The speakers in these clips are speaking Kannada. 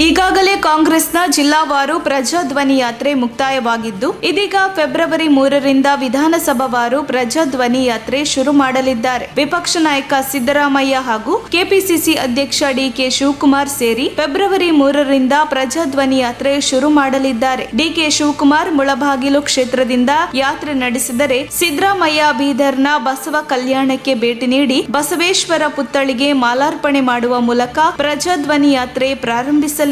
ಈಗಾಗಲೇ ಕಾಂಗ್ರೆಸ್ನ ಜಿಲ್ಲಾವಾರು ಪ್ರಜಾಧ್ವನಿ ಯಾತ್ರೆ ಮುಕ್ತಾಯವಾಗಿದ್ದು, ಇದೀಗ ಫೆಬ್ರವರಿ 3ರಿಂದ ವಿಧಾನಸಭಾವಾರು ಪ್ರಜಾಧ್ವನಿ ಯಾತ್ರೆ ಶುರು ಮಾಡಲಿದ್ದಾರೆ. ವಿಪಕ್ಷ ನಾಯಕ ಸಿದ್ದರಾಮಯ್ಯ ಹಾಗೂ ಕೆಪಿಸಿಸಿ ಅಧ್ಯಕ್ಷ ಡಿಕೆ ಶಿವಕುಮಾರ್ ಸೇರಿ ಫೆಬ್ರವರಿ 3ರಿಂದ ಪ್ರಜಾಧ್ವನಿ ಯಾತ್ರೆ ಶುರು ಮಾಡಲಿದ್ದಾರೆ. ಡಿಕೆ ಶಿವಕುಮಾರ್ ಮುಳಬಾಗಿಲು ಕ್ಷೇತ್ರದಿಂದ ಯಾತ್ರೆ ನಡೆಸಿದರೆ, ಸಿದ್ದರಾಮಯ್ಯ ಬೀದರ್ನ ಬಸವ ಕಲ್ಯಾಣಕ್ಕೆ ಭೇಟಿ ನೀಡಿ ಬಸವೇಶ್ವರ ಪುತ್ಥಳಿಗೆ ಮಾಲಾರ್ಪಣೆ ಮಾಡುವ ಮೂಲಕ ಪ್ರಜಾಧ್ವನಿ ಯಾತ್ರೆ ಪ್ರಾರಂಭಿಸಲಿದ್ದಾರೆ.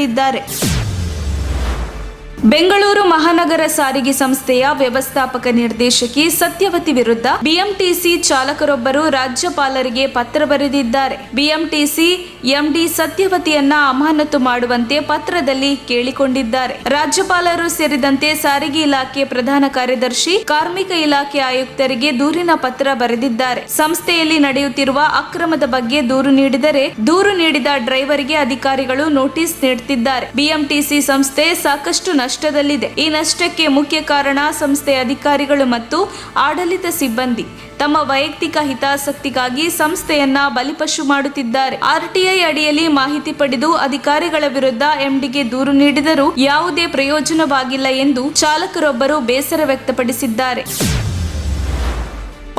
ಬೆಂಗಳೂರು ಮಹಾನಗರ ಸಾರಿಗೆ ಸಂಸ್ಥೆಯ ವ್ಯವಸ್ಥಾಪಕ ನಿರ್ದೇಶಕಿ ಸತ್ಯವತಿ ವಿರುದ್ಧ ಬಿಎಂಟಿಸಿ ಚಾಲಕರೊಬ್ಬರು ರಾಜ್ಯಪಾಲರಿಗೆ ಪತ್ರ ಬರೆದಿದ್ದಾರೆ. ಬಿಎಂಟಿಸಿ ಎಂಡಿ ಸತ್ಯವತಿಯನ್ನ ಅಮಾನತು ಮಾಡುವಂತೆ ಪತ್ರದಲ್ಲಿ ಕೇಳಿಕೊಂಡಿದ್ದಾರೆ. ರಾಜ್ಯಪಾಲರು ಸೇರಿದಂತೆ ಸಾರಿಗೆ ಇಲಾಖೆ ಪ್ರಧಾನ ಕಾರ್ಯದರ್ಶಿ, ಕಾರ್ಮಿಕ ಇಲಾಖೆ ಆಯುಕ್ತರಿಗೆ ದೂರಿನ ಪತ್ರ ಬರೆದಿದ್ದಾರೆ. ಸಂಸ್ಥೆಯಲ್ಲಿ ನಡೆಯುತ್ತಿರುವ ಅಕ್ರಮದ ಬಗ್ಗೆ ದೂರು ನೀಡಿದರೆ, ದೂರು ನೀಡಿದ ಡ್ರೈವರ್ಗೆ ಅಧಿಕಾರಿಗಳು ನೋಟಿಸ್ ನೀಡುತ್ತಿದ್ದಾರೆ. ಬಿಎಂಟಿಸಿ ಸಂಸ್ಥೆ ಸಾಕಷ್ಟು ನಷ್ಟದಲ್ಲಿದೆ. ಈ ನಷ್ಟಕ್ಕೆ ಮುಖ್ಯ ಕಾರಣ ಸಂಸ್ಥೆಯ ಅಧಿಕಾರಿಗಳು ಮತ್ತು ಆಡಳಿತ ಸಿಬ್ಬಂದಿ ತಮ್ಮ ವೈಯಕ್ತಿಕ ಹಿತಾಸಕ್ತಿಗಾಗಿ ಸಂಸ್ಥೆಯನ್ನ ಬಲಿಪಶು ಮಾಡುತ್ತಿದ್ದಾರೆ. ಆರ್ಟಿಐ ಅಡಿಯಲ್ಲಿ ಮಾಹಿತಿ ಪಡೆದು ಅಧಿಕಾರಿಗಳ ವಿರುದ್ಧ ಎಂಡಿಗೆ ದೂರು ನೀಡಿದರೂ ಯಾವುದೇ ಪ್ರಯೋಜನವಾಗಿಲ್ಲ ಎಂದು ಚಾಲಕರೊಬ್ಬರು ಬೇಸರ ವ್ಯಕ್ತಪಡಿಸಿದ್ದಾರೆ.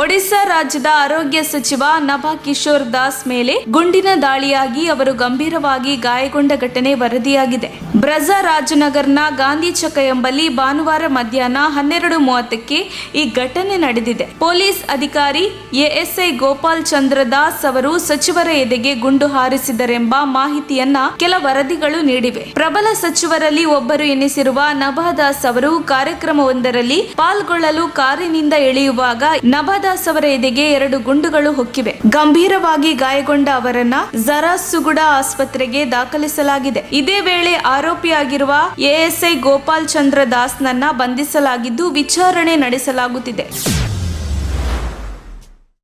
ಒಡಿಶಾ ರಾಜ್ಯದ ಆರೋಗ್ಯ ಸಚಿವ ನಭಾ ಕಿಶೋರ್ ದಾಸ್ ಮೇಲೆ ಗುಂಡಿನ ದಾಳಿಯಾಗಿ ಅವರು ಗಂಭೀರವಾಗಿ ಗಾಯಗೊಂಡ ಘಟನೆ ವರದಿಯಾಗಿದೆ. ಬ್ರಜಾ ರಾಜನಗರ್ನ ಗಾಂಧಿ ಚಕ ಎಂಬಲ್ಲಿ ಭಾನುವಾರ ಮಧ್ಯಾಹ್ನ 12:30ಕ್ಕೆ ಈ ಘಟನೆ ನಡೆದಿದೆ. ಪೊಲೀಸ್ ಅಧಿಕಾರಿ ಎಎಸ್ಐ ಗೋಪಾಲ್ ಚಂದ್ರ ದಾಸ್ ಅವರು ಸಚಿವರ ಎದೆಗೆ ಗುಂಡು ಹಾರಿಸಿದರೆಂಬ ಮಾಹಿತಿಯನ್ನ ಕೆಲ ವರದಿಗಳು ನೀಡಿವೆ. ಪ್ರಬಲ ಸಚಿವರಲ್ಲಿ ಒಬ್ಬರು ಎನಿಸಿರುವ ನಭಾ ದಾಸ್ ಅವರು ಕಾರ್ಯಕ್ರಮವೊಂದರಲ್ಲಿ ಪಾಲ್ಗೊಳ್ಳಲು ಕಾರಿನಿಂದ ಇಳಿಯುವಾಗ ನಭಾ ದಾಸ್ ಅವರ ಎದೆಗೆ 2 ಗುಂಡುಗಳು ಹೊಕ್ಕಿವೆ. ಗಂಭೀರವಾಗಿ ಗಾಯಗೊಂಡ ಅವರನ್ನ ಜರಾಸುಗುಡ ಆಸ್ಪತ್ರೆಗೆ ದಾಖಲಿಸಲಾಗಿದೆ. ಇದೇ ವೇಳೆ ಆರೋಪಿಯಾಗಿರುವ ಎಎಸ್ಐ ಗೋಪಾಲ್ ಚಂದ್ರ ದಾಸ್ ನನ್ನ ಬಂಧಿಸಲಾಗಿದ್ದು ವಿಚಾರಣೆ ನಡೆಸಲಾಗುತ್ತಿದೆ.